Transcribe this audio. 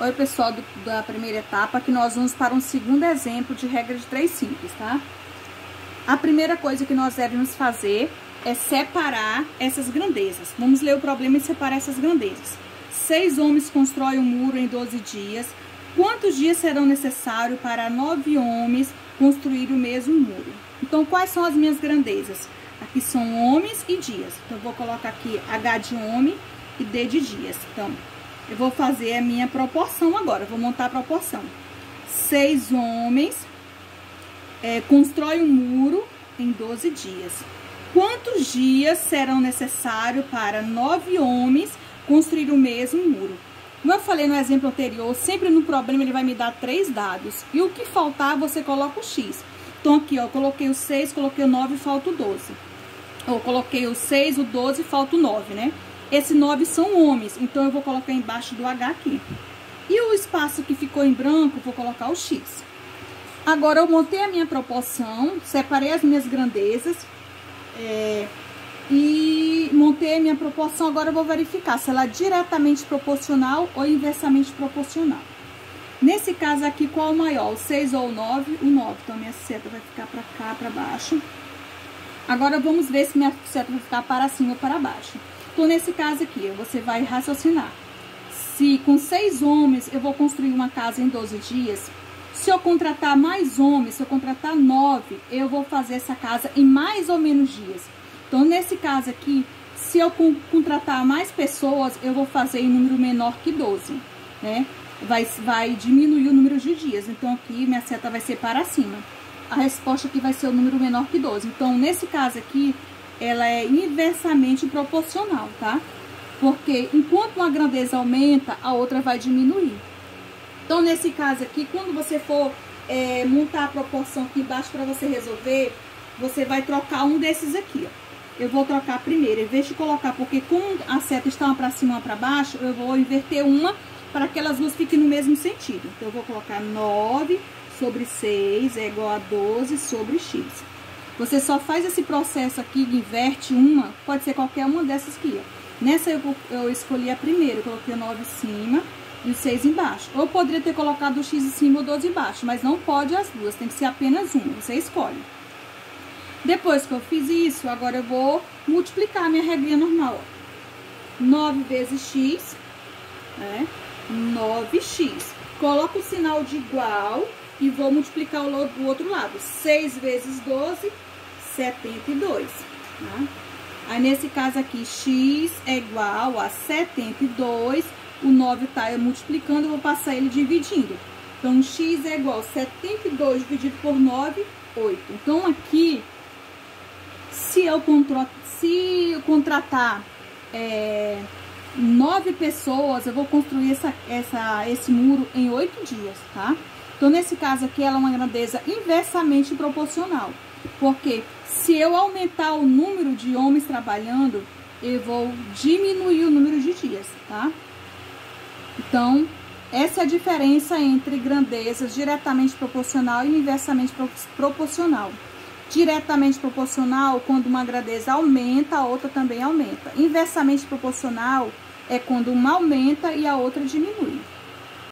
Oi, pessoal da primeira etapa, que nós vamos para um segundo exemplo de regra de 3 simples, tá? A primeira coisa que nós devemos fazer é separar essas grandezas. Vamos ler o problema e separar essas grandezas. 6 homens constroem um muro em 12 dias. Quantos dias serão necessários para 9 homens construir o mesmo muro? Então, quais são as minhas grandezas? Aqui são homens e dias. Então, eu vou colocar aqui H de homem e D de dias. Então, eu vou fazer a minha proporção agora. Vou montar a proporção. 6 homens constroem um muro em 12 dias. Quantos dias serão necessários para 9 homens construir o mesmo muro? Como eu falei no exemplo anterior, sempre no problema ele vai me dar 3 dados. E o que faltar, você coloca o X. Então, aqui, ó, eu coloquei o 6, coloquei o 9 e falta o 12. Eu coloquei o 6, o 12 e falta o 9, né? Esse 9 são homens, então eu vou colocar embaixo do H aqui. E o espaço que ficou em branco, vou colocar o X. Agora, eu montei a minha proporção, separei as minhas grandezas e montei a minha proporção. Agora, eu vou verificar se ela é diretamente proporcional ou inversamente proporcional. Nesse caso aqui, qual é o maior? O 6 ou o 9? O 9. Então, minha seta vai ficar para cá, para baixo. Agora, vamos ver se minha seta vai ficar para cima ou para baixo. Então, nesse caso aqui, você vai raciocinar. Se com 6 homens eu vou construir uma casa em 12 dias, se eu contratar mais homens, se eu contratar 9, eu vou fazer essa casa em mais ou menos dias. Então, nesse caso aqui, se eu contratar mais pessoas, eu vou fazer em número menor que 12, né? Vai diminuir o número de dias. Então, aqui minha seta vai ser para cima. A resposta aqui vai ser o número menor que 12. Então, nesse caso aqui, ela é inversamente proporcional, tá? Porque enquanto uma grandeza aumenta, a outra vai diminuir. Então, nesse caso aqui, quando você for montar a proporção aqui embaixo para você resolver, você vai trocar um desses aqui, ó. Eu vou trocar primeiro, em vez de colocar, porque como a seta está uma para cima e uma para baixo, eu vou inverter uma para que elas duas fiquem no mesmo sentido. Então, eu vou colocar 9 sobre 6 é igual a 12 sobre x. Você só faz esse processo aqui, inverte uma, pode ser qualquer uma dessas aqui, ó. Nessa eu escolhi a primeira, eu coloquei o 9 em cima e o 6 embaixo. Ou eu poderia ter colocado o x em cima ou o 12 embaixo, mas não pode as duas, tem que ser apenas uma, você escolhe. Depois que eu fiz isso, agora eu vou multiplicar a minha regrinha normal, ó. 9 vezes x, né? 9x. Coloco o sinal de igual e vou multiplicar o outro lado. 6 vezes 12, 72, tá? Aí, nesse caso aqui, x é igual a 72. O 9 tá multiplicando, eu vou passar ele dividindo. Então, x é igual a 72 dividido por 9, 8. Então, aqui, se eu contratar 9 pessoas, eu vou construir esse muro em 8 dias, tá? Então, nesse caso aqui, ela é uma grandeza inversamente proporcional. Porque se eu aumentar o número de homens trabalhando, eu vou diminuir o número de dias, tá? Então, essa é a diferença entre grandezas diretamente proporcional e inversamente proporcional. Diretamente proporcional, quando uma grandeza aumenta, a outra também aumenta. Inversamente proporcional é quando uma aumenta e a outra diminui.